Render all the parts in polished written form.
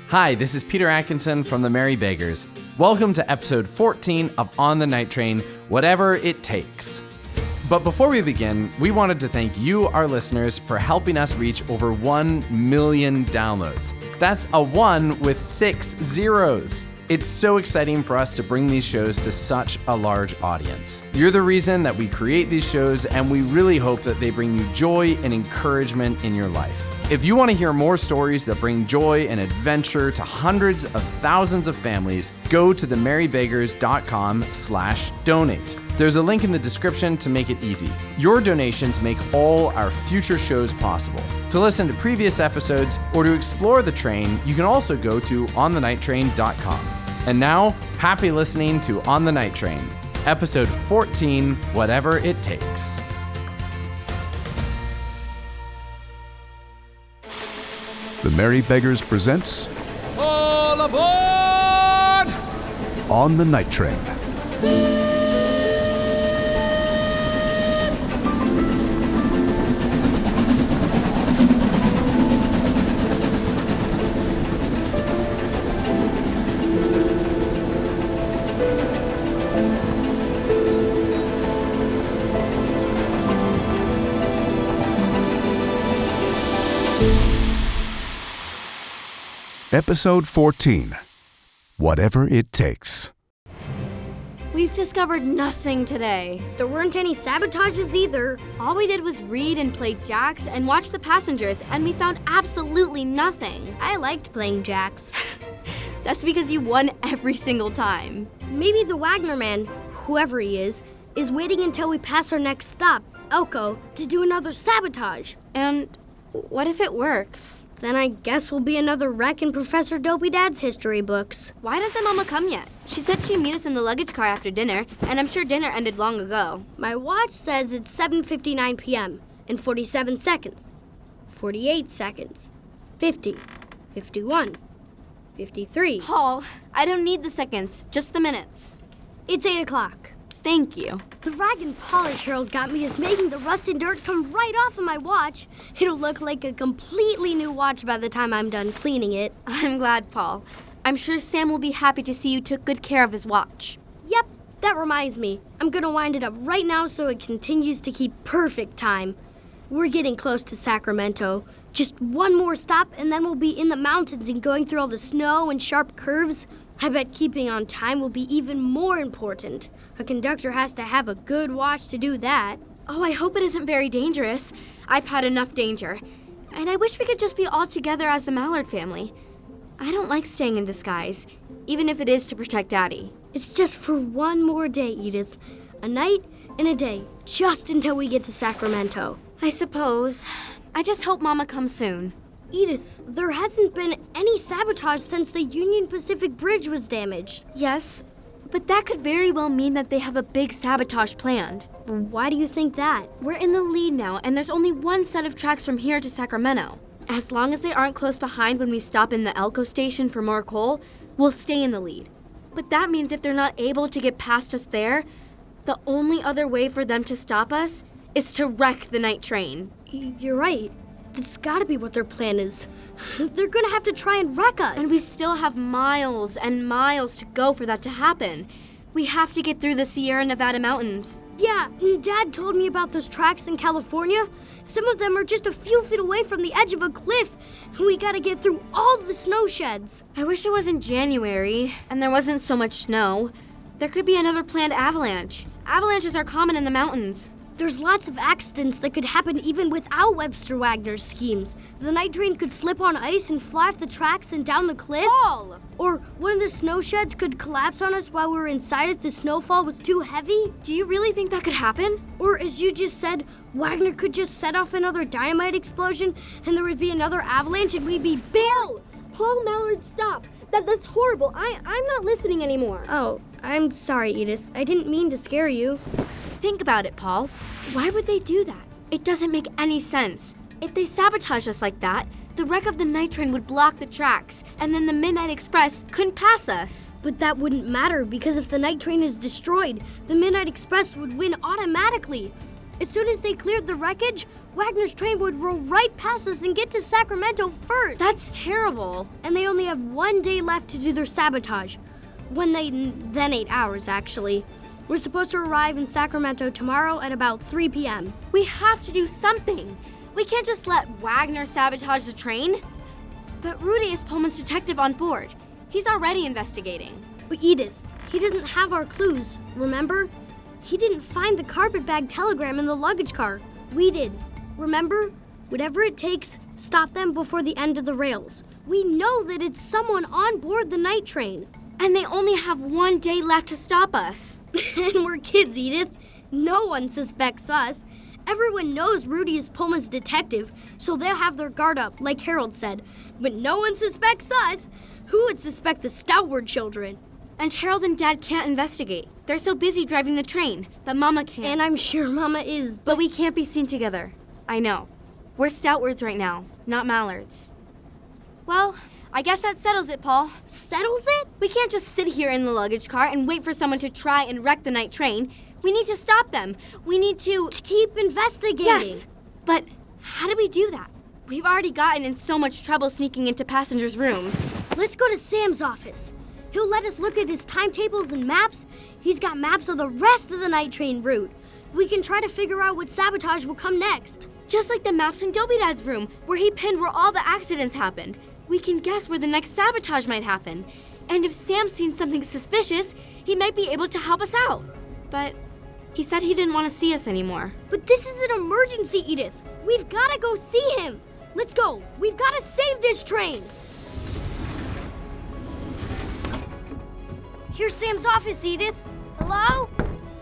Hi, this is Peter Atkinson from the Merry Beggars. Welcome to episode 14 of On the Night Train, Whatever It Takes. But before we begin, we wanted to thank you, our listeners, for helping us reach over 1 million downloads. That's a 1 with 6 zeros. It's so exciting for us to bring these shows to such a large audience. You're the reason that we create these shows, and we really hope that they bring you joy and encouragement in your life. If you want to hear more stories that bring joy and adventure to hundreds of thousands of families, go to themerrybeggars.com/donate. There's a link in the description to make it easy. Your donations make all our future shows possible. To listen to previous episodes or to explore the train, you can also go to onthenighttrain.com. And now, happy listening to On the Night Train, episode 14, Whatever It Takes. The Merry Beggars presents All aboard! On the Night Train. Episode 14, Whatever It Takes. We've discovered nothing today. There weren't any sabotages either. All we did was read and play jacks and watch the passengers, and we found absolutely nothing. I liked playing jacks. That's because you won every single time. Maybe the Wagner man, whoever he is waiting until we pass our next stop, Elko, to do another sabotage. And what if it works? Then I guess we'll be another wreck in Professor Dopey Dad's history books. Why doesn't Mama come yet? She said she'd meet us in the luggage car after dinner, and I'm sure dinner ended long ago. My watch says it's 7:59 p.m. and 47 seconds, 48 seconds, 50, 51, 53. Paul, I don't need the seconds, just the minutes. It's 8 o'clock. Thank you. The rag and polish Harold got me is making the rust and dirt come right off of my watch. It'll look like a completely new watch by the time I'm done cleaning it. I'm glad, Paul. I'm sure Sam will be happy to see you took good care of his watch. Yep, that reminds me. I'm gonna wind it up right now so it continues to keep perfect time. We're getting close to Sacramento. Just one more stop and then we'll be in the mountains and going through all the snow and sharp curves. I bet keeping on time will be even more important. A conductor has to have a good watch to do that. Oh, I hope it isn't very dangerous. I've had enough danger. And I wish we could just be all together as the Mallard family. I don't like staying in disguise, even if it is to protect Daddy. It's just for one more day, Edith. A night and a day, just until we get to Sacramento. I suppose. I just hope Mama comes soon. Edith, there hasn't been any sabotage since the Union Pacific Bridge was damaged. Yes, but that could very well mean that they have a big sabotage planned. Why do you think that? We're in the lead now, and there's only one set of tracks from here to Sacramento. As long as they aren't close behind when we stop in the Elko station for more coal, we'll stay in the lead. But that means if they're not able to get past us there, the only other way for them to stop us is to wreck the night train. You're right. That's gotta be what their plan is. They're gonna have to try and wreck us. And we still have miles and miles to go for that to happen. We have to get through the Sierra Nevada mountains. Yeah, Dad told me about those tracks in California. Some of them are just a few feet away from the edge of a cliff. We gotta get through all the snow sheds. I wish it wasn't January and there wasn't so much snow. There could be another planned avalanche. Avalanches are common in the mountains. There's lots of accidents that could happen even without Webster Wagner's schemes. The night train could slip on ice and fly off the tracks and down the cliff. Paul! Or one of the snow sheds could collapse on us while we were inside if the snowfall was too heavy. Do you really think that could happen? Or as you just said, Wagner could just set off another dynamite explosion and there would be another avalanche and we'd be Bill! Paul Mallard, stop! That's horrible. I'm not listening anymore. Oh, I'm sorry, Edith. I didn't mean to scare you. Think about it, Paul. Why would they do that? It doesn't make any sense. If they sabotage us like that, the wreck of the night train would block the tracks, and then the Midnight Express couldn't pass us. But that wouldn't matter because if the night train is destroyed, the Midnight Express would win automatically. As soon as they cleared the wreckage, Wagner's train would roll right past us and get to Sacramento first. That's terrible. And they only have 1 day left to do their sabotage. Then 8 hours, actually. We're supposed to arrive in Sacramento tomorrow at about 3 p.m. We have to do something. We can't just let Wagner sabotage the train. But Rudy is Pullman's detective on board. He's already investigating. But Edith, he doesn't have our clues, remember? He didn't find the carpetbag telegram in the luggage car. We did. Remember? Whatever it takes, stop them before the end of the rails. We know that it's someone on board the night train. And they only have 1 day left to stop us. And we're kids, Edith. No one suspects us. Everyone knows Rudy is Pullman's detective, so they'll have their guard up, like Harold said. But no one suspects us. Who would suspect the Stoutward children? And Harold and Dad can't investigate. They're so busy driving the train, but Mama can't. And I'm sure Mama is, But we can't be seen together. I know. We're Stoutwards right now, not Mallards. Well, I guess that settles it, Paul. Settles it? We can't just sit here in the luggage car and wait for someone to try and wreck the night train. We need to stop them. We need to keep investigating. Yes, but how do we do that? We've already gotten in so much trouble sneaking into passengers' rooms. Let's go to Sam's office. He'll let us look at his timetables and maps. He's got maps of the rest of the night train route. We can try to figure out what sabotage will come next. Just like the maps in Dopey Dad's room, where he pinned where all the accidents happened. We can guess where the next sabotage might happen. And if Sam's seen something suspicious, he might be able to help us out. But he said he didn't want to see us anymore. But this is an emergency, Edith. We've got to go see him. Let's go. We've got to save this train. Here's Sam's office, Edith. Hello?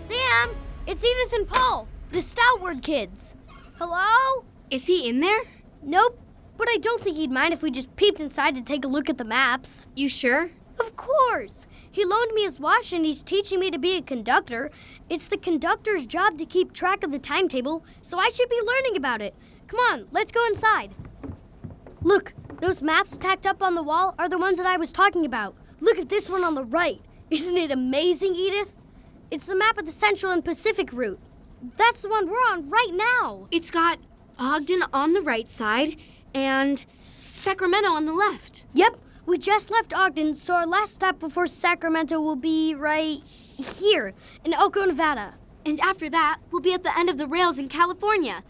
Sam, it's Edith and Paul, the Stoutward kids. Hello? Is he in there? Nope, but I don't think he'd mind if we just peeped inside to take a look at the maps. You sure? Of course. He loaned me his watch and he's teaching me to be a conductor. It's the conductor's job to keep track of the timetable, so I should be learning about it. Come on, let's go inside. Look, those maps tacked up on the wall are the ones that I was talking about. Look at this one on the right. Isn't it amazing, Edith? It's the map of the Central and Pacific route. That's the one we're on right now. It's got Ogden on the right side and Sacramento on the left. Yep, we just left Ogden, so our last stop before Sacramento will be right here in Elko, Nevada. And after that, we'll be at the end of the rails in California.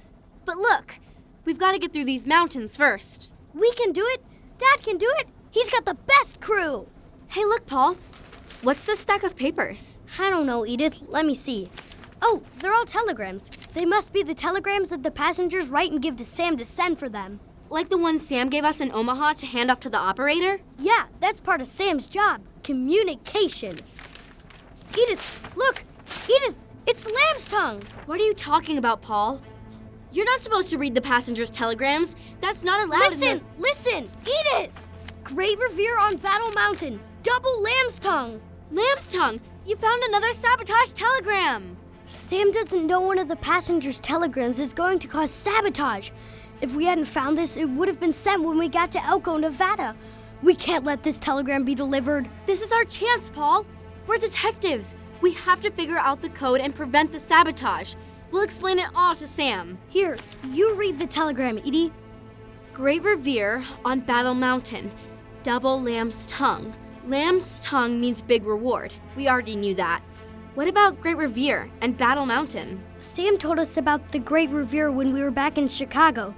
But look, we've got to get through these mountains first. We can do it. Dad can do it. He's got the best crew. Hey, look, Paul. What's this stack of papers? I don't know, Edith. Let me see. Oh, they're all telegrams. They must be the telegrams that the passengers write and give to Sam to send for them. Like the one Sam gave us in Omaha to hand off to the operator? Yeah, that's part of Sam's job. Communication. Edith, look! Edith, it's Lamb's tongue! What are you talking about, Paul? You're not supposed to read the passengers' telegrams. That's not allowed. Listen! Edith! Great Revere on Battle Mountain. Double Lamb's tongue. Lamb's tongue! You found another sabotage telegram! Sam doesn't know one of the passengers' telegrams is going to cause sabotage. If we hadn't found this, it would have been sent when we got to Elko, Nevada. We can't let this telegram be delivered. This is our chance, Paul. We're detectives. We have to figure out the code and prevent the sabotage. We'll explain it all to Sam. Here, you read the telegram, Edie. Great Revere on Battle Mountain. Double Lamb's tongue. Lamb's tongue means big reward. We already knew that. What about Great Revere and Battle Mountain? Sam told us about the Great Revere when we were back in Chicago.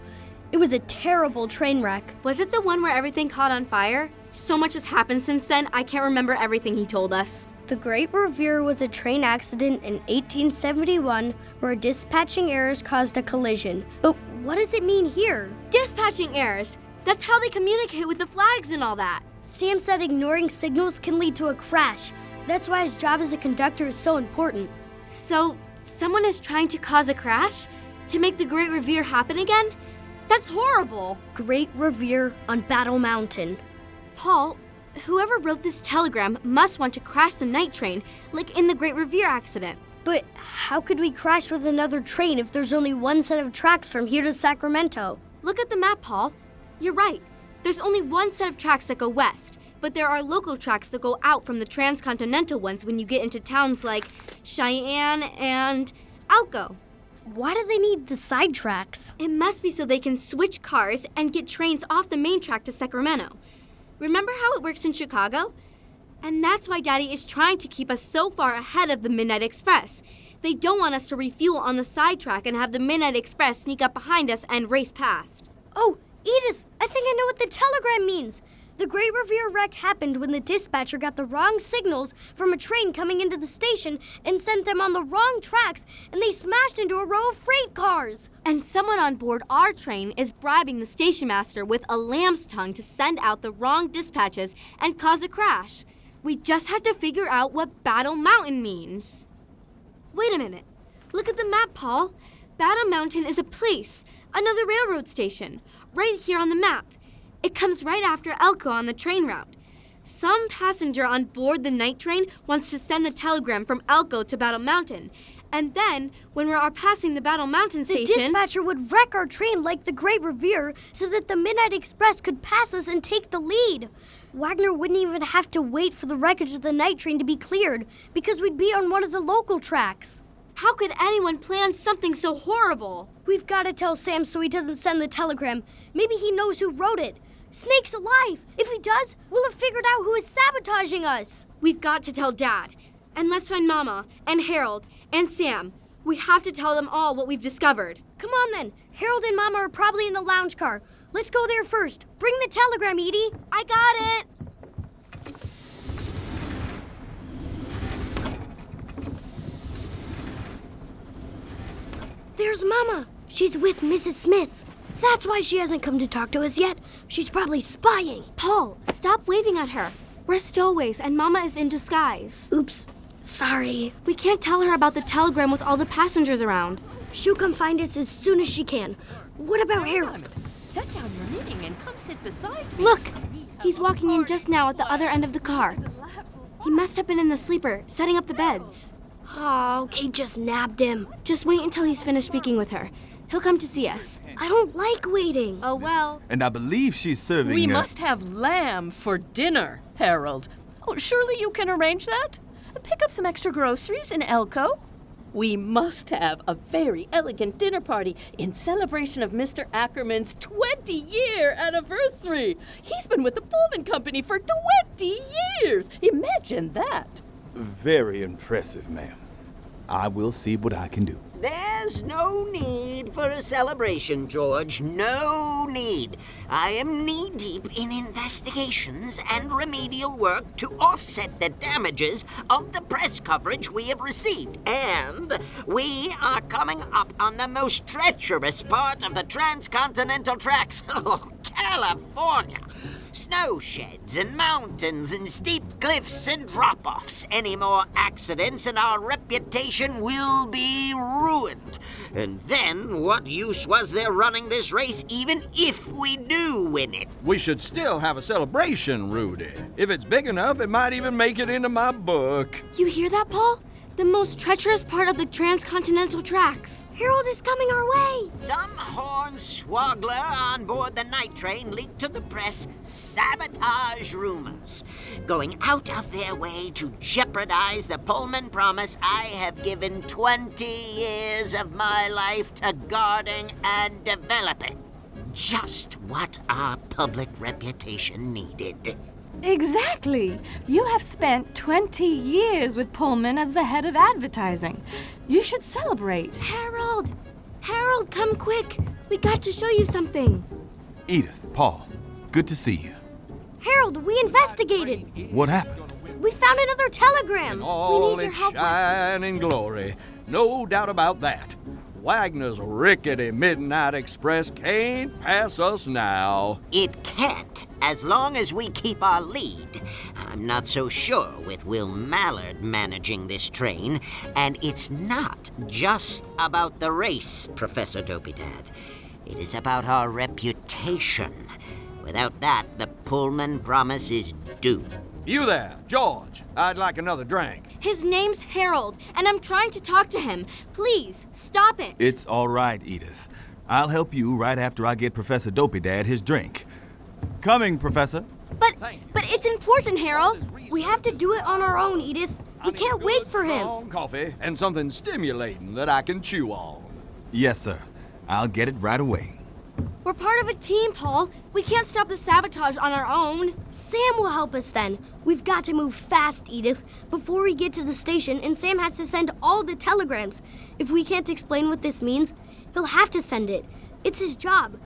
It was a terrible train wreck. Was it the one where everything caught on fire? So much has happened since then, I can't remember everything he told us. The Great Revere was a train accident in 1871 where dispatching errors caused a collision. But what does it mean here? Dispatching errors! That's how they communicate with the flags and all that. Sam said ignoring signals can lead to a crash. That's why his job as a conductor is so important. So, someone is trying to cause a crash? To make the Great Revere happen again? That's horrible! Great Revere on Battle Mountain. Paul, whoever wrote this telegram must want to crash the night train, like in the Great Revere accident. But how could we crash with another train if there's only one set of tracks from here to Sacramento? Look at the map, Paul. You're right. There's only one set of tracks that go west, but there are local tracks that go out from the transcontinental ones when you get into towns like Cheyenne and Elko. Why do they need the side tracks? It must be so they can switch cars and get trains off the main track to Sacramento. Remember how it works in Chicago? And that's why Daddy is trying to keep us so far ahead of the Midnight Express. They don't want us to refuel on the side track and have the Midnight Express sneak up behind us and race past. Oh, Edith, I think I know what the telegram means. The Great Revere wreck happened when the dispatcher got the wrong signals from a train coming into the station and sent them on the wrong tracks, and they smashed into a row of freight cars. And someone on board our train is bribing the station master with a lamb's tongue to send out the wrong dispatches and cause a crash. We just have to figure out what Battle Mountain means. Wait a minute. Look at the map, Paul. Battle Mountain is a place, another railroad station, right here on the map. It comes right after Elko on the train route. Some passenger on board the night train wants to send the telegram from Elko to Battle Mountain. And then, when we are passing the Battle Mountain station... The dispatcher would wreck our train like the Great Revere so that the Midnight Express could pass us and take the lead. Wagner wouldn't even have to wait for the wreckage of the night train to be cleared because we'd be on one of the local tracks. How could anyone plan something so horrible? We've got to tell Sam so he doesn't send the telegram. Maybe he knows who wrote it. Snake's alive. If he does, we'll have figured out who is sabotaging us. We've got to tell Dad. And let's find Mama and Harold and Sam. We have to tell them all what we've discovered. Come on then. Harold and Mama are probably in the lounge car. Let's go there first. Bring the telegram, Edie. I got it. There's Mama. She's with Mrs. Smith. That's why she hasn't come to talk to us yet. She's probably spying. Paul, stop waving at her. We're stowaways and Mama is in disguise. Oops. Sorry. We can't tell her about the telegram with all the passengers around. She'll come find us as soon as she can. What about Harold? Set down your knitting and come sit beside me. Look! He's walking in just now at the other end of the car. He must have been in the sleeper, setting up the beds. Oh, Kate just nabbed him. Just wait until he's finished speaking with her. He'll come to see us. I don't like waiting. Oh, well. And I believe she's serving... We must have lamb for dinner, Harold. Oh, surely you can arrange that? Pick up some extra groceries in Elko. We must have a very elegant dinner party in celebration of Mr. Ackerman's 20-year anniversary. He's been with the Pullman Company for 20 years. Imagine that. Very impressive, ma'am. I will see what I can do. There's no need for a celebration, George. No need. I am knee-deep in investigations and remedial work to offset the damages of the press coverage we have received. And we are coming up on the most treacherous part of the transcontinental tracks. Oh, California. Snow sheds and mountains and steep cliffs and drop-offs. Any more accidents and our reputation will be ruined. And then what use was there running this race even if we do win it? We should still have a celebration, Rudy. If it's big enough, it might even make it into my book. You hear that, Paul? The most treacherous part of the transcontinental tracks. Harold is coming our way. Some hornswoggler on board the night train leaked to the press sabotage rumors, going out of their way to jeopardize the Pullman promise I have given 20 years of my life to guarding and developing. Just what our public reputation needed. Exactly. You have spent 20 years with Pullman as the head of advertising. You should celebrate. Harold! Harold, come quick. We got to show you something. Edith, Paul, good to see you. Harold, we investigated. What happened? We found another telegram. All need your its help. shine and glory. No doubt about that. Wagner's rickety Midnight Express can't pass us now. It can't, as long as we keep our lead. I'm not so sure with Will Mallard managing this train, and it's not just about the race, Professor Dopey-Dad. It is about our reputation. Without that, the Pullman promise is doomed. You there, George. I'd like another drink. His name's Harold, and I'm trying to talk to him. Please, stop it. It's all right, Edith. I'll help you right after I get Professor Dopey-Dad his drink. Coming, Professor. But it's important, Harold. We have to do it on our own, Edith. We can't wait for him. Strong coffee and something stimulating that I can chew on. Yes, sir. I'll get it right away. We're part of a team, Paul. We can't stop the sabotage on our own. Sam will help us then. We've got to move fast, Edith, before we get to the station, and Sam has to send all the telegrams. If we can't explain what this means, he'll have to send it. It's his job.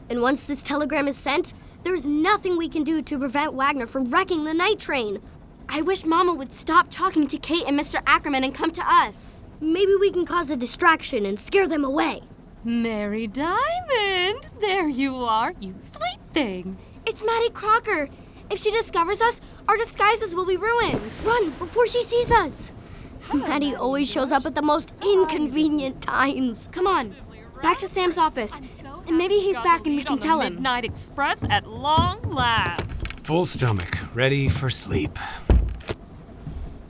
And once this telegram is sent, there's nothing we can do to prevent Wagner from wrecking the night train. I wish Mama would stop talking to Kate and Mr. Ackerman and come to us. Maybe we can cause a distraction and scare them away. Mary Diamond! There you are, you sweet thing. It's Maddie Crocker. If she discovers us, our disguises will be ruined. Run before she sees us. Maddie always shows up at the most inconvenient times. Come on, back to Sam's office. And maybe he's back and we can tell him. Midnight Express at long last. Full stomach, ready for sleep.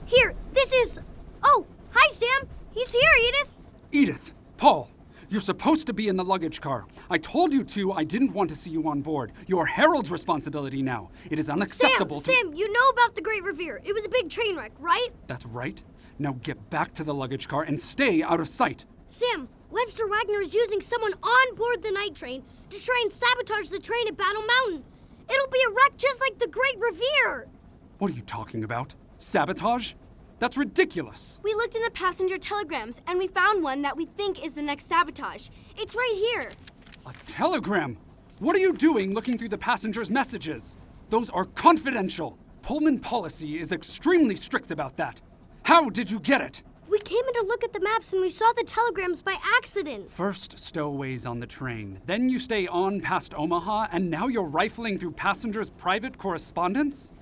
Here, this is... Oh, hi, Sam. He's here, Edith. Edith, Paul, you're supposed to be in the luggage car. I told you to. I didn't want to see you on board. You're Harold's responsibility now. It is unacceptable Sam, you know about the Great Revere. It was a big train wreck, right? That's right. Now get back to the luggage car and stay out of sight. Sam, Webster Wagner is using someone on board the night train to try and sabotage the train at Battle Mountain. It'll be a wreck just like the Great Revere. What are you talking about? Sabotage? That's ridiculous. We looked in the passenger telegrams and we found one that we think is the next sabotage. It's right here. A telegram? What are you doing looking through the passengers' messages? Those are confidential. Pullman policy is extremely strict about that. How did you get it? We came in to look at the maps and we saw the telegrams by accident. First stowaways on the train, then you stay on past Omaha, and now you're rifling through passengers' private correspondence?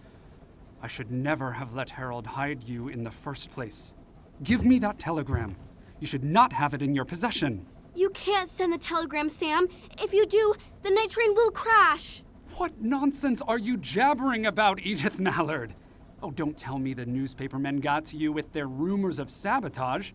I should never have let Harold hide you in the first place. Give me that telegram. You should not have it in your possession. You can't send the telegram, Sam. If you do, the night train will crash. What nonsense are you jabbering about, Edith Mallard? Oh, don't tell me the newspapermen got to you with their rumors of sabotage.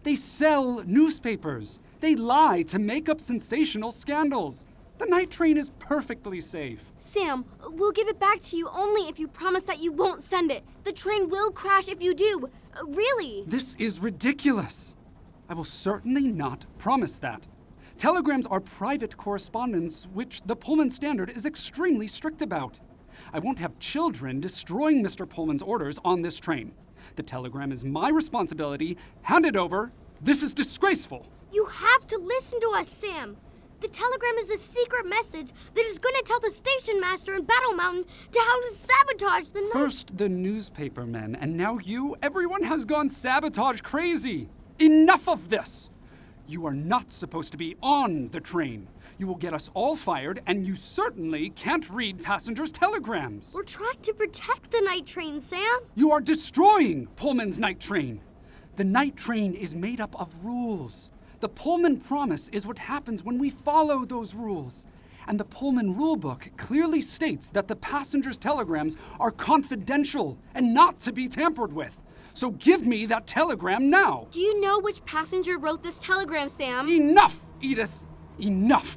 They sell newspapers. They lie to make up sensational scandals. The night train is perfectly safe. Sam, we'll give it back to you only if you promise that you won't send it. The train will crash if you do. Really. This is ridiculous. I will certainly not promise that. Telegrams are private correspondence, which the Pullman Standard is extremely strict about. I won't have children destroying Mr. Pullman's orders on this train. The telegram is my responsibility. Hand it over. This is disgraceful. You have to listen to us, Sam. The telegram is a secret message that is going to tell the station master in Battle Mountain to how to sabotage the night. First the newspapermen, and now you? Everyone has gone sabotage crazy. Enough of this! You are not supposed to be on the train. You will get us all fired, and you certainly can't read passengers' telegrams. We're trying to protect the night train, Sam. You are destroying Pullman's night train. The night train is made up of rules. The Pullman Promise is what happens when we follow those rules. And the Pullman Rulebook clearly states that the passengers' telegrams are confidential and not to be tampered with. So give me that telegram now. Do you know which passenger wrote this telegram, Sam? Enough, Edith. Enough.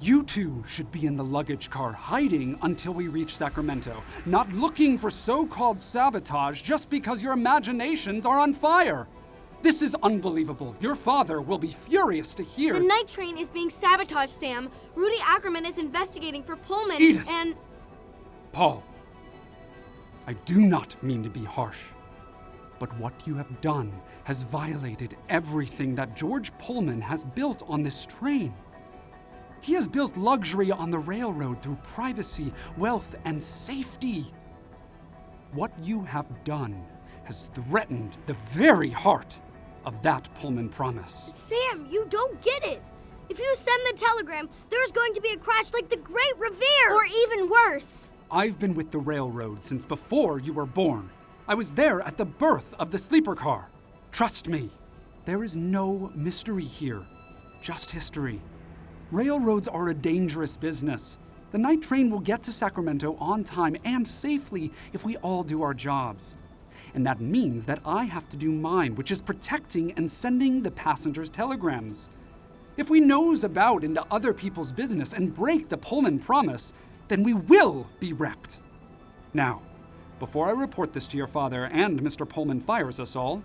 You two should be in the luggage car hiding until we reach Sacramento, not looking for so-called sabotage just because your imaginations are on fire. This is unbelievable. Your father will be furious to hear. The night train is being sabotaged, Sam. Rudy Ackerman is investigating for Pullman. Edith. And... Paul, I do not mean to be harsh, but what you have done has violated everything that George Pullman has built on this train. He has built luxury on the railroad through privacy, wealth, and safety. What you have done has threatened the very heart of that Pullman Promise. Sam, you don't get it. If you send the telegram, there's going to be a crash like the Great Revere. Or even worse. I've been with the railroad since before you were born. I was there at the birth of the sleeper car. Trust me, there is no mystery here, just history. Railroads are a dangerous business. The night train will get to Sacramento on time and safely if we all do our jobs. And that means that I have to do mine, which is protecting and sending the passengers' telegrams. If we nose about into other people's business and break the Pullman Promise, then we will be wrecked. Now, before I report this to your father and Mr. Pullman fires us all,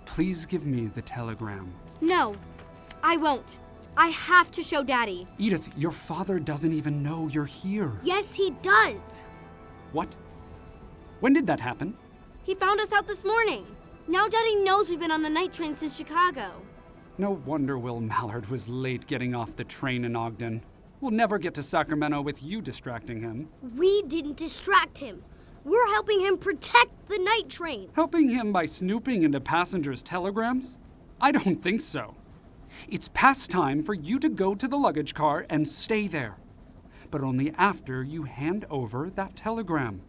please give me the telegram. No. I won't. I have to show Daddy. Edith, your father doesn't even know you're here. Yes, he does. What? When did that happen? He found us out this morning. Now Daddy knows we've been on the night train since Chicago. No wonder Will Mallard was late getting off the train in Ogden. We'll never get to Sacramento with you distracting him. We didn't distract him. We're helping him protect the night train. Helping him by snooping into passengers' telegrams? I don't think so. It's past time for you to go to the luggage car and stay there. But only after you hand over that telegram.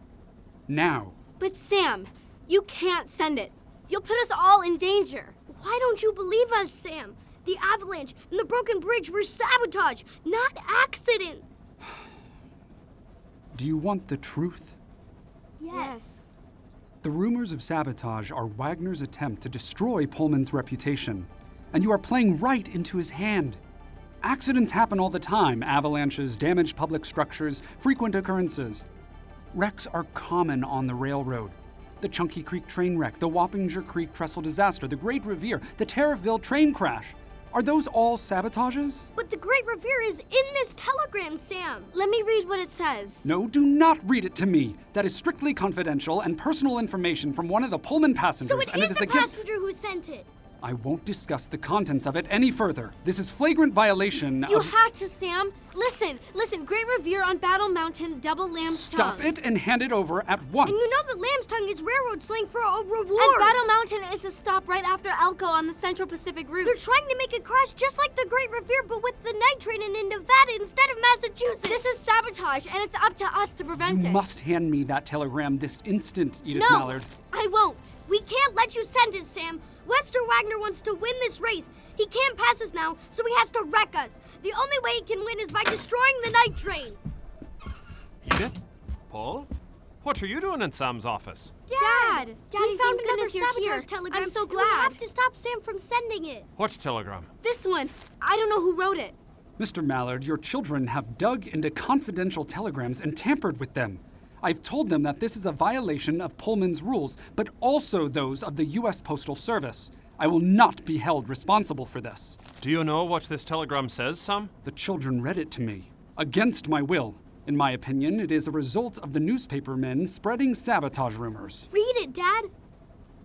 Now. But Sam, you can't send it. You'll put us all in danger. Why don't you believe us, Sam? The avalanche and the broken bridge were sabotage, not accidents. Do you want the truth? Yes. The rumors of sabotage are Wagner's attempt to destroy Pullman's reputation, and you are playing right into his hand. Accidents happen all the time: avalanches, damaged public structures, frequent occurrences. Wrecks are common on the railroad. The Chunky Creek train wreck, the Wappinger Creek trestle disaster, the Great Revere, the Tariffville train crash. Are those all sabotages? But the Great Revere is in this telegram, Sam. Let me read what it says. No, do not read it to me. That is strictly confidential and personal information from one of the Pullman passengers. So and it is the against... passenger who sent it. I won't discuss the contents of it any further. This is flagrant violation You of... have to, Sam. Listen. Great Revere on Battle Mountain, double lamb's tongue. Stop it and hand it over at once. And you know that lamb's tongue is railroad slang for a reward. And Battle Mountain is a stop right after Elko on the Central Pacific route. They're trying to make it crash just like the Great Revere, but with the night train and in Nevada instead of Massachusetts. This is sabotage, and it's up to us to prevent it. You must hand me that telegram this instant, Edith No, Mallard. I won't. We can't let you send it, Sam. Webster Wagner wants to win this race. He can't pass us now, so he has to wreck us. The only way he can win is by destroying the night train. Edith? Paul? What are you doing in Sam's office? Daddy, we found thank another goodness you're here. sabotage telegram. I'm so and glad. we have to stop Sam from sending it. What telegram? This one. I don't know who wrote it. Mr. Mallard, your children have dug into confidential telegrams and tampered with them. I've told them that this is a violation of Pullman's rules, but also those of the U.S. Postal Service. I will not be held responsible for this. Do you know what this telegram says, Sam? The children read it to me, against my will. In my opinion, it is a result of the newspapermen spreading sabotage rumors. Read it, Dad.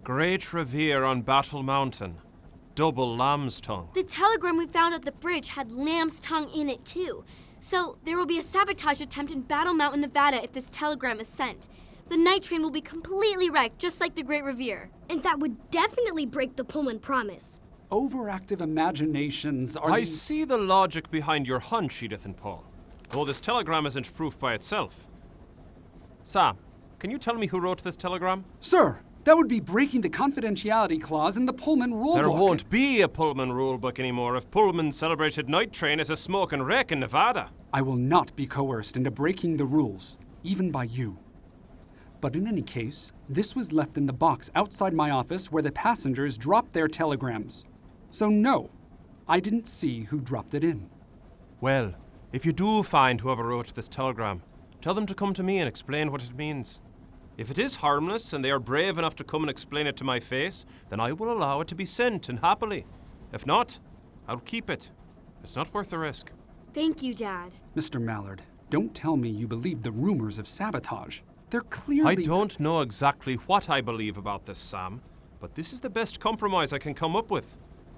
Great Revere on Battle Mountain. Double lamb's tongue. The telegram we found at the bridge had lamb's tongue in it, too. So there will be a sabotage attempt in Battle Mountain, Nevada if this telegram is sent. The night train will be completely wrecked, just like the Great Revere. And that would definitely break the Pullman promise. Overactive imaginations are I see the logic behind your hunch, Edith and Paul. Though this telegram isn't proof by itself. Sam, can you tell me who wrote this telegram? Sir, that would be breaking the confidentiality clause in the Pullman rulebook. There won't be a Pullman rulebook anymore if Pullman's celebrated night train is a smoke and wreck in Nevada. I will not be coerced into breaking the rules, even by you. But in any case, this was left in the box outside my office where the passengers dropped their telegrams. So no, I didn't see who dropped it in. Well, if you do find whoever wrote this telegram, tell them to come to me and explain what it means. If it is harmless and they are brave enough to come and explain it to my face, then I will allow it to be sent, and happily. If not, I'll keep it. It's not worth the risk. Thank you, Dad. Mr. Mallard, don't tell me you believe the rumors of sabotage. They're clearly... I don't know exactly what I believe about this, Sam, but this is the best compromise I can come up with.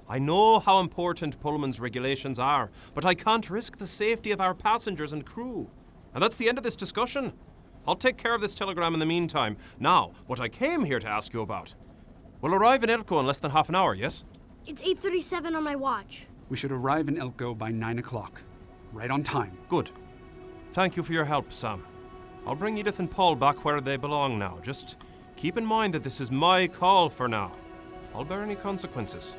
I know how important Pullman's regulations are, but I can't risk the safety of our passengers and crew. And that's the end of this discussion. I'll take care of this telegram in the meantime. Now, what I came here to ask you about. We'll arrive in Elko in less than half an hour, yes? It's 8:37 on my watch. We should arrive in Elko by 9 o'clock. Right on time. Good. Thank you for your help, Sam. I'll bring Edith and Paul back where they belong now. Just keep in mind that this is my call for now. I'll bear any consequences.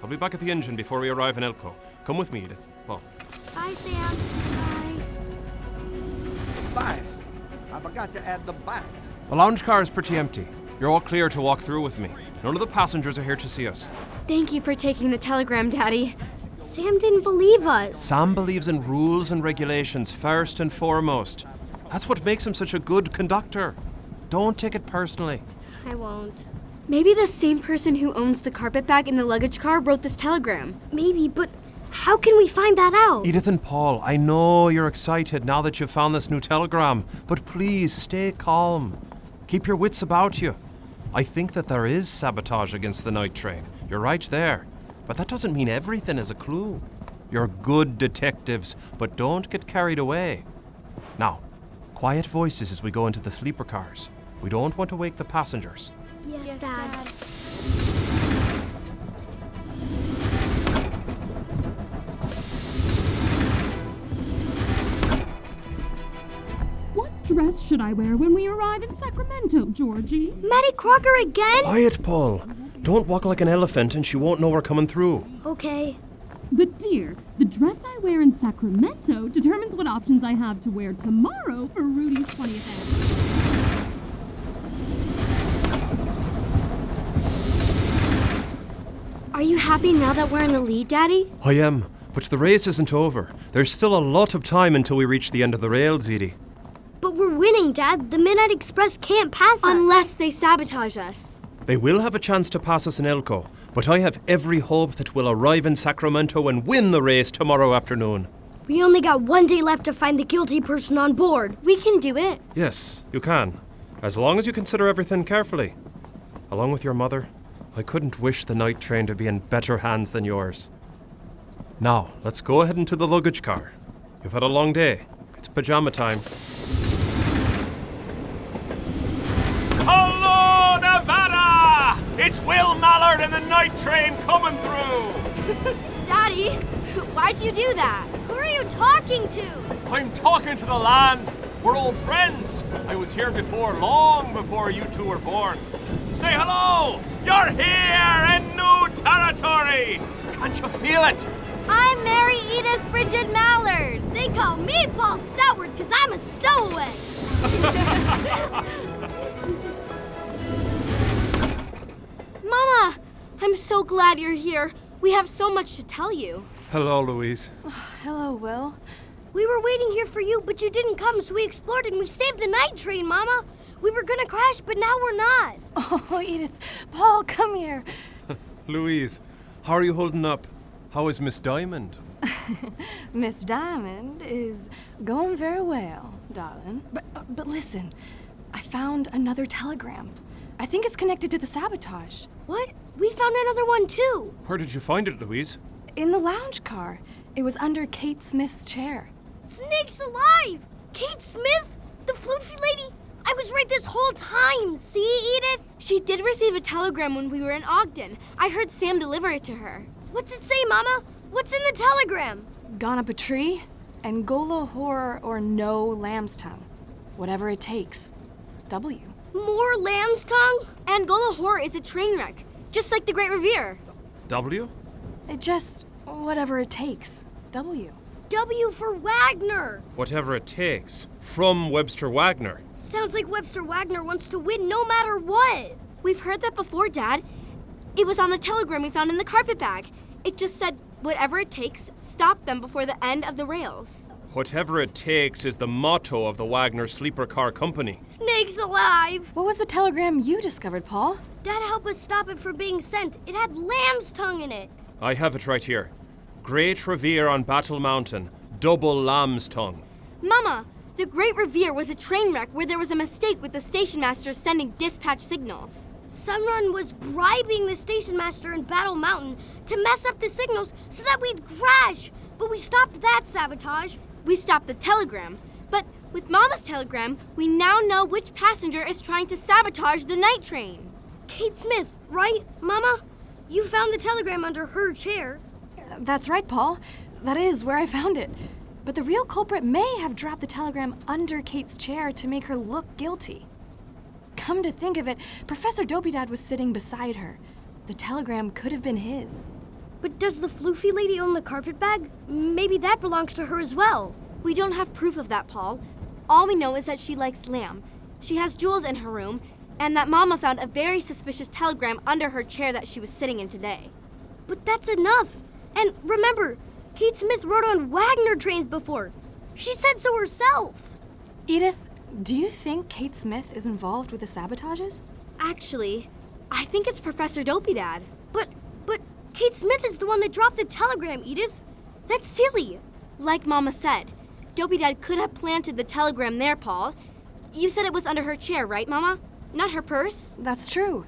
I'll be back at the engine before we arrive in Elko. Come with me, Edith. Paul. Bye, Sam. Bye. Bias. I forgot to add the bias. The lounge car is pretty empty. You're all clear to walk through with me. None of the passengers are here to see us. Thank you for taking the telegram, Daddy. Sam didn't believe us. Sam believes in rules and regulations first and foremost. That's what makes him such a good conductor. Don't take it personally. I won't. Maybe the same person who owns the carpet bag in the luggage car wrote this telegram. Maybe, but how can we find that out? Edith and Paul, I know you're excited now that you've found this new telegram, but please stay calm. Keep your wits about you. I think that there is sabotage against the night train. You're right there. But that doesn't mean everything is a clue. You're good detectives, but don't get carried away. Now, quiet voices as we go into the sleeper cars. We don't want to wake the passengers. Yes, Dad. What dress should I wear when we arrive in Sacramento, Georgie? Maddie Crocker again? Quiet, Paul. Don't walk like an elephant and she won't know we're coming through. Okay. But dear, the dress I wear in Sacramento determines what options I have to wear tomorrow for Rudy's 20th anniversary. Are you happy now that we're in the lead, Daddy? I am, but the race isn't over. There's still a lot of time until we reach the end of the rails, Edie. But we're winning, Dad. The Midnight Express can't pass us. Unless they sabotage us. They will have a chance to pass us in Elko, but I have every hope that we'll arrive in Sacramento and win the race tomorrow afternoon. We only got 1 day left to find the guilty person on board. We can do it. Yes, you can, as long as you consider everything carefully. Along with your mother, I couldn't wish the night train to be in better hands than yours. Now, let's go ahead into the luggage car. You've had a long day. It's pajama time. Hello, Nevada! It's Will Mallard and the night train coming through! Daddy, why'd you do that? Who are you talking to? I'm talking to the land. We're old friends. I was here before, long before you two were born. Say hello! You're here in new territory! Can't you feel it? I'm Mary Edith Bridget Mallard. They call me Paul Stoutward because I'm a stowaway. Mama, I'm so glad you're here. We have so much to tell you. Hello, Louise. Hello, Will. We were waiting here for you, but you didn't come, so we explored and we saved the night train, Mama. We were gonna crash, but now we're not. Oh, Edith. Paul, come here. Louise, how are you holding up? How is Miss Diamond? Miss Diamond is going very well, darling. But listen, I found another telegram. I think it's connected to the sabotage. What? We found another one, too. Where did you find it, Louise? In the lounge car. It was under Kate Smith's chair. Snake's alive! Kate Smith? The floofy lady? I was right this whole time, see, Edith? She did receive a telegram when we were in Ogden. I heard Sam deliver it to her. What's it say, Mama? What's in the telegram? Gone up a tree, Angola horror or no lamb's tongue. Whatever it takes. W. More lamb's tongue? Angola horror is a train wreck, just like the Great Revere. W? It just, whatever it takes. W. W for Wagner. Whatever it takes. From Webster Wagner. Sounds like Webster Wagner wants to win no matter what. We've heard that before, Dad. It was on the telegram we found in the carpet bag. It just said, whatever it takes, stop them before the end of the rails. Whatever it takes is the motto of the Wagner Sleeper Car Company. Snake's alive. What was the telegram you discovered, Paul? Dad helped us stop it from being sent. It had lamb's tongue in it. I have it right here. Great Revere on Battle Mountain. Double lamb's tongue. Mama, the Great Revere was a train wreck where there was a mistake with the station master sending dispatch signals. Sunrun was bribing the station master in Battle Mountain to mess up the signals so that we'd crash. But we stopped that sabotage. We stopped the telegram. But with Mama's telegram, we now know which passenger is trying to sabotage the night train. Kate Smith, right, Mama? You found the telegram under her chair. That's right, Paul. That is where I found it. But the real culprit may have dropped the telegram under Kate's chair to make her look guilty. Come to think of it, Professor Dopey-Dad was sitting beside her. The telegram could have been his. But does the floofy lady own the carpet bag? Maybe that belongs to her as well. We don't have proof of that, Paul. All we know is that she likes lamb. She has jewels in her room, and that Mama found a very suspicious telegram under her chair that she was sitting in today. But that's enough. And remember, Kate Smith rode on Wagner trains before. She said so herself. Edith, do you think Kate Smith is involved with the sabotages? Actually, I think it's Professor Dopey Dad. But Kate Smith is the one that dropped the telegram, Edith. That's silly. Like Mama said, Dopey Dad could have planted the telegram there, Paul. You said it was under her chair, right, Mama? Not her purse? That's true.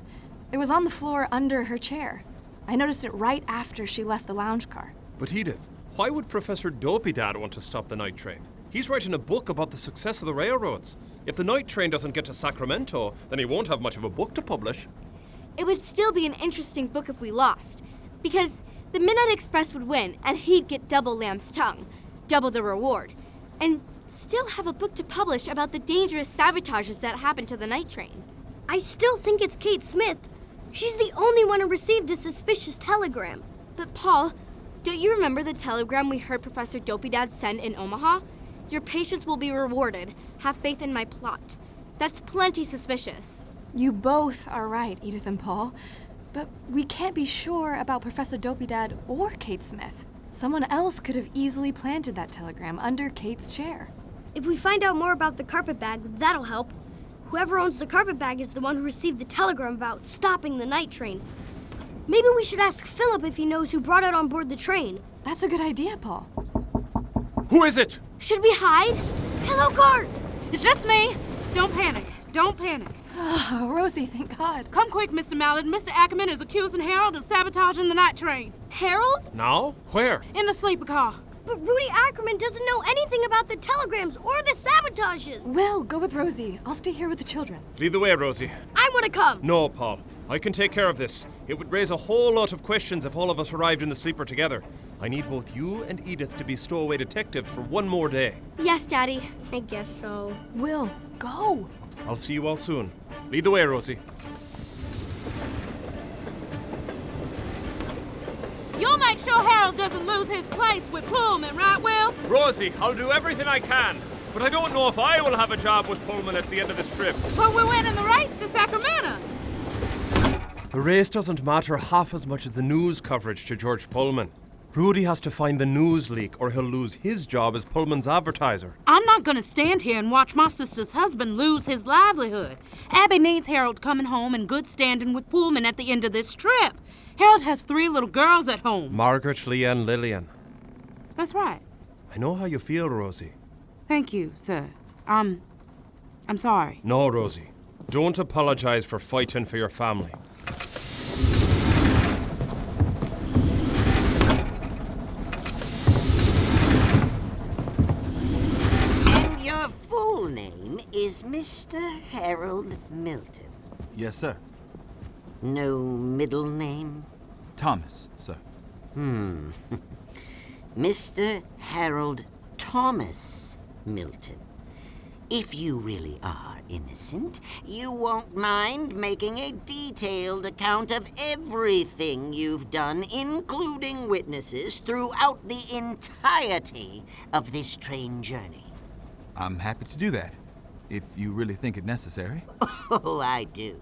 It was on the floor under her chair. I noticed it right after she left the lounge car. But Edith, why would Professor Dopey Dad want to stop the night train? He's writing a book about the success of the railroads. If the night train doesn't get to Sacramento, then he won't have much of a book to publish. It would still be an interesting book if we lost. Because the Midnight Express would win, and he'd get double Lamb's tongue. Double the reward. And still have a book to publish about the dangerous sabotages that happened to the night train. I still think it's Kate Smith. She's the only one who received a suspicious telegram. But Paul, don't you remember the telegram we heard Professor Dopey Dad send in Omaha? Your patience will be rewarded. Have faith in my plot. That's plenty suspicious. You both are right, Edith and Paul. But we can't be sure about Professor Dopey Dad or Kate Smith. Someone else could have easily planted that telegram under Kate's chair. If we find out more about the carpet bag, that'll help. Whoever owns the carpet bag is the one who received the telegram about stopping the night train. Maybe we should ask Philip if he knows who brought it on board the train. That's a good idea, Paul. Who is it? Should we hide? Hello, Guard! It's just me. Don't panic. Don't panic. Oh, Rosie, thank God. Come quick, Mr. Mallard. Mr. Ackerman is accusing Harold of sabotaging the night train. Harold? Now? Where? In the sleeper car. But Rudy Ackerman doesn't know anything about the telegrams or the sabotages. Will, go with Rosie. I'll stay here with the children. Lead the way, Rosie. I want to come. No, Paul. I can take care of this. It would raise a whole lot of questions if all of us arrived in the sleeper together. I need both you and Edith to be stowaway detectives for one more day. Yes, Daddy. I guess so. Will, go. I'll see you all soon. Lead the way, Rosie. You'll make sure Harold doesn't lose his place with Pullman, right, Will? Rosie, I'll do everything I can. But I don't know if I will have a job with Pullman at the end of this trip. But we're winning the race to Sacramento. The race doesn't matter half as much as the news coverage to George Pullman. Rudy has to find the news leak or he'll lose his job as Pullman's advertiser. I'm not going to stand here and watch my sister's husband lose his livelihood. Abby needs Harold coming home in good standing with Pullman at the end of this trip. Harold has 3 little girls at home. Margaret, Leah, and Lillian. That's right. I know how you feel, Rosie. Thank you, sir. I'm sorry. No, Rosie. Don't apologize for fighting for your family. And your full name is Mr. Harold Milton. Yes, sir. No middle name? Thomas, sir. Mr. Harold Thomas Milton. If you really are innocent, you won't mind making a detailed account of everything you've done, including witnesses, throughout the entirety of this train journey. I'm happy to do that, if you really think it necessary. Oh, I do.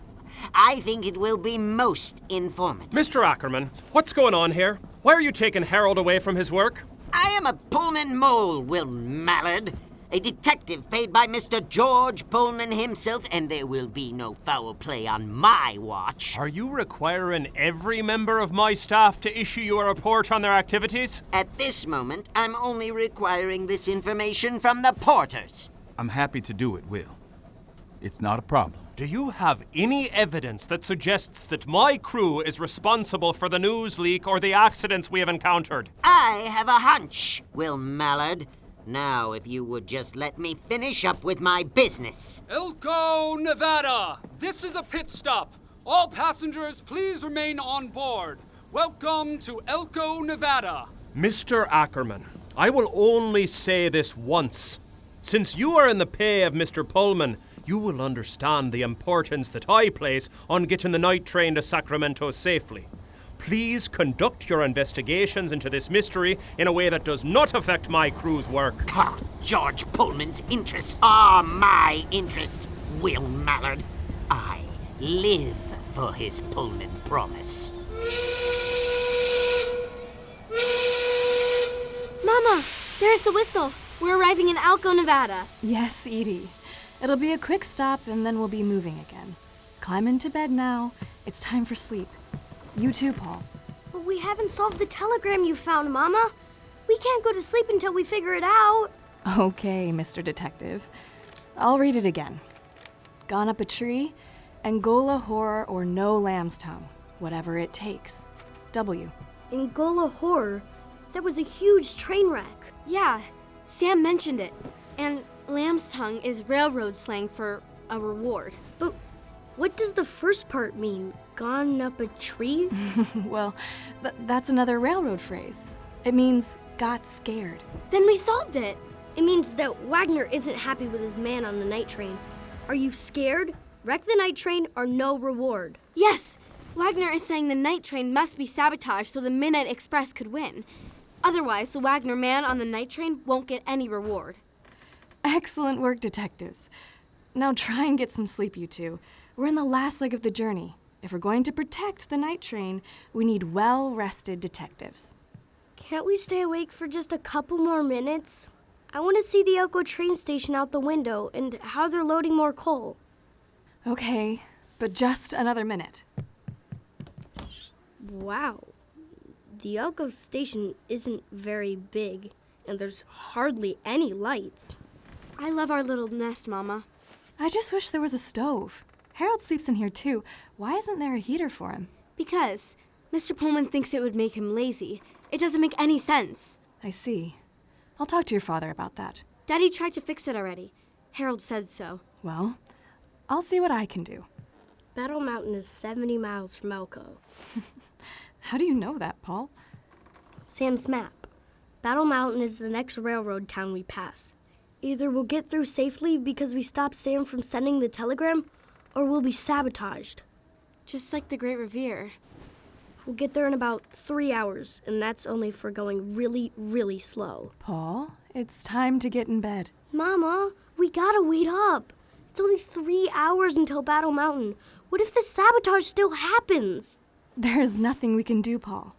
I think it will be most informative. Mr. Ackerman, what's going on here? Why are you taking Harold away from his work? I am a Pullman mole, Will Mallard. A detective paid by Mr. George Pullman himself, and there will be no foul play on my watch. Are you requiring every member of my staff to issue you a report on their activities? At this moment, I'm only requiring this information from the porters. I'm happy to do it, Will. It's not a problem. Do you have any evidence that suggests that my crew is responsible for the news leak or the accidents we have encountered? I have a hunch, Will Mallard. Now, if you would just let me finish up with my business. Elko, Nevada. This is a pit stop. All passengers, please remain on board. Welcome to Elko, Nevada. Mr. Ackerman, I will only say this once. Since you are in the pay of Mr. Pullman, you will understand the importance that I place on getting the night train to Sacramento safely. Please conduct your investigations into this mystery in a way that does not affect my crew's work. George Pullman's interests are my interests, Will Mallard. I live for his Pullman promise. Mama, there's the whistle. We're arriving in Elko, Nevada. Yes, Edie. It'll be a quick stop and then we'll be moving again. Climb into bed now. It's time for sleep. You too, Paul. But we haven't solved the telegram you found, Mama. We can't go to sleep until we figure it out. Okay, Mr. Detective. I'll read it again. Gone up a tree, Angola horror or no lamb's tongue. Whatever it takes. W. Angola horror? That was a huge train wreck. Yeah, Sam mentioned it. And lamb's tongue is railroad slang for a reward. But what does the first part mean? Gone up a tree? Well, that's another railroad phrase. It means got scared. Then we solved it. It means that Wagner isn't happy with his man on the night train. Are you scared? Wreck the night train or no reward? Yes! Wagner is saying the night train must be sabotaged so the Midnight Express could win. Otherwise, the Wagner man on the night train won't get any reward. Excellent work, detectives. Now try and get some sleep, you two. We're in the last leg of the journey. If we're going to protect the night train, we need well-rested detectives. Can't we stay awake for just a couple more minutes? I want to see the Elko train station out the window and how they're loading more coal. Okay, but just another minute. Wow. The Elko station isn't very big, and there's hardly any lights. I love our little nest, Mama. I just wish there was a stove. Harold sleeps in here too. Why isn't there a heater for him? Because Mr. Pullman thinks it would make him lazy. It doesn't make any sense. I see. I'll talk to your father about that. Daddy tried to fix it already. Harold said so. Well, I'll see what I can do. Battle Mountain is 70 miles from Elko. How do you know that, Paul? Sam's map. Battle Mountain is the next railroad town we pass. Either we'll get through safely because we stopped Sam from sending the telegram, or we'll be sabotaged. Just like the Great Revere. We'll get there in about 3 hours, and that's only for going really, really slow. Paul, it's time to get in bed. Mama, we gotta wait up. It's only 3 hours until Battle Mountain. What if the sabotage still happens? There is nothing we can do, Paul.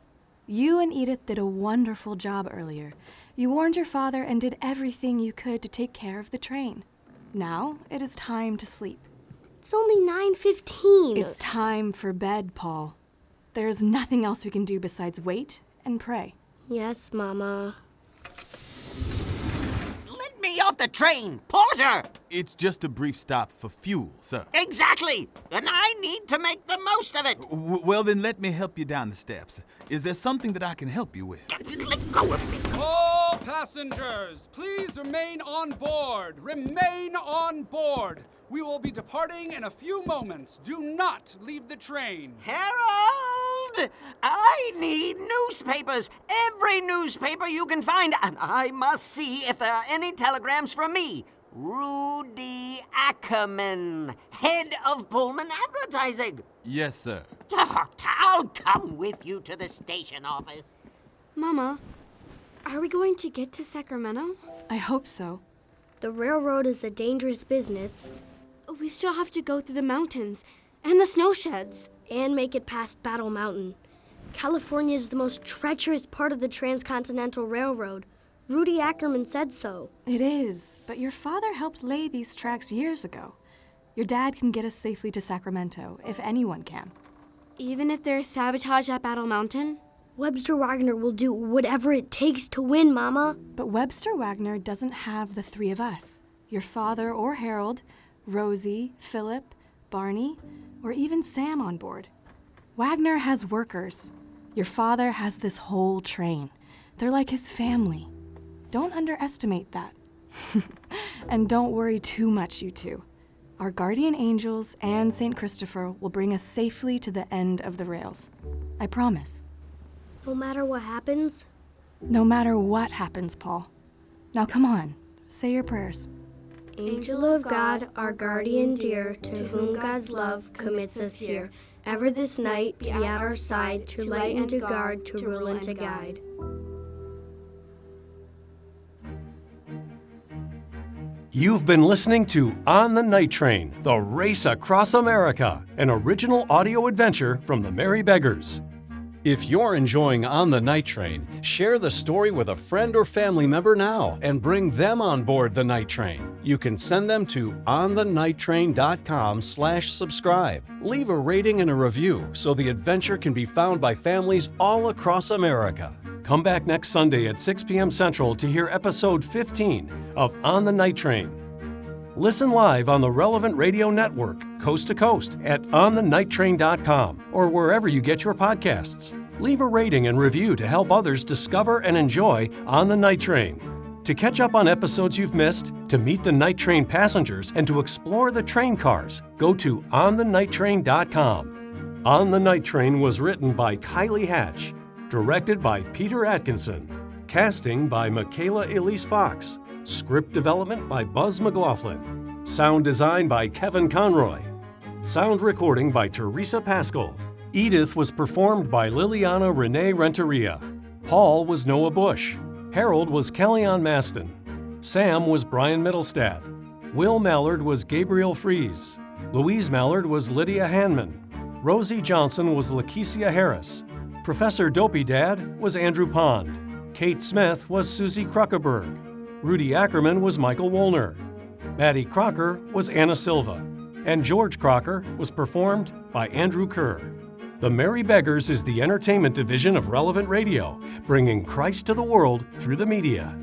You and Edith did a wonderful job earlier. You warned your father and did everything you could to take care of the train. Now it is time to sleep. It's only 9:15. It's time for bed, Paul. There is nothing else we can do besides wait and pray. Yes, Mama. Let me off the train, Porter! It's just a brief stop for fuel, sir. Exactly! And I need to make the most of it! Well, then let me help you down the steps. Is there something that I can help you with? Let go of me! All passengers, please remain on board. Remain on board. We will be departing in a few moments. Do not leave the train. Harold! I need newspapers. Every newspaper you can find. And I must see if there are any telegrams from me. Rudy Ackerman, head of Pullman Advertising. Yes, sir. I'll come with you to the station office. Mama, are we going to get to Sacramento? I hope so. The railroad is a dangerous business. We still have to go through the mountains and the snow sheds. And make it past Battle Mountain. California is the most treacherous part of the Transcontinental Railroad. Rudy Ackerman said so. It is, but your father helped lay these tracks years ago. Your dad can get us safely to Sacramento, if anyone can. Even if there's sabotage at Battle Mountain? Webster Wagner will do whatever it takes to win, Mama. But Webster Wagner doesn't have the three of us. Your father or Harold, Rosie, Philip, Barney, or even Sam on board. Wagner has workers. Your father has this whole train. They're like his family. Don't underestimate that. And don't worry too much, you two. Our guardian angels and St. Christopher will bring us safely to the end of the rails. I promise. No matter what happens? No matter what happens, Paul. Now come on, say your prayers. Angel of God, our guardian dear, to whom God's love commits us here, ever this night be at our side, to light and to guard, to rule and to guide. You've been listening to On the Night Train, the race across America, an original audio adventure from the Merry Beggars. If you're enjoying On the Night Train, share the story with a friend or family member now and bring them on board the Night Train. You can send them to onthenighttrain.com/subscribe. Leave a rating and a review so the adventure can be found by families all across America. Come back next Sunday at 6 p.m. Central to hear episode 15 of On the Night Train. Listen live on the relevant radio network, coast to coast, at onthenighttrain.com or wherever you get your podcasts. Leave a rating and review to help others discover and enjoy On the Night Train. To catch up on episodes you've missed, to meet the Night Train passengers, and to explore the train cars, go to onthenighttrain.com. On the Night Train was written by Kylie Hatch, directed by Peter Atkinson, casting by Michaela Elise Fox, script development by Buzz McLaughlin, sound design by Kevin Conroy, sound recording by Teresa Pascal. Edith was performed by Liliana Renee Renteria. Paul was Noah Bush. Harold was Kellyanne Maston. Sam was Brian Middlestad. Will Mallard was Gabriel Fries. Louise Mallard was Lydia Hanman. Rosie Johnson was Lakecia Harris. Professor Dopey Dad was Andrew Pond. Kate Smith was Susie Kruckerberg. Rudy Ackerman was Michael Woolner. Maddie Crocker was Anna Silva. And George Crocker was performed by Andrew Kerr. The Merry Beggars is the entertainment division of Relevant Radio, bringing Christ to the world through the media.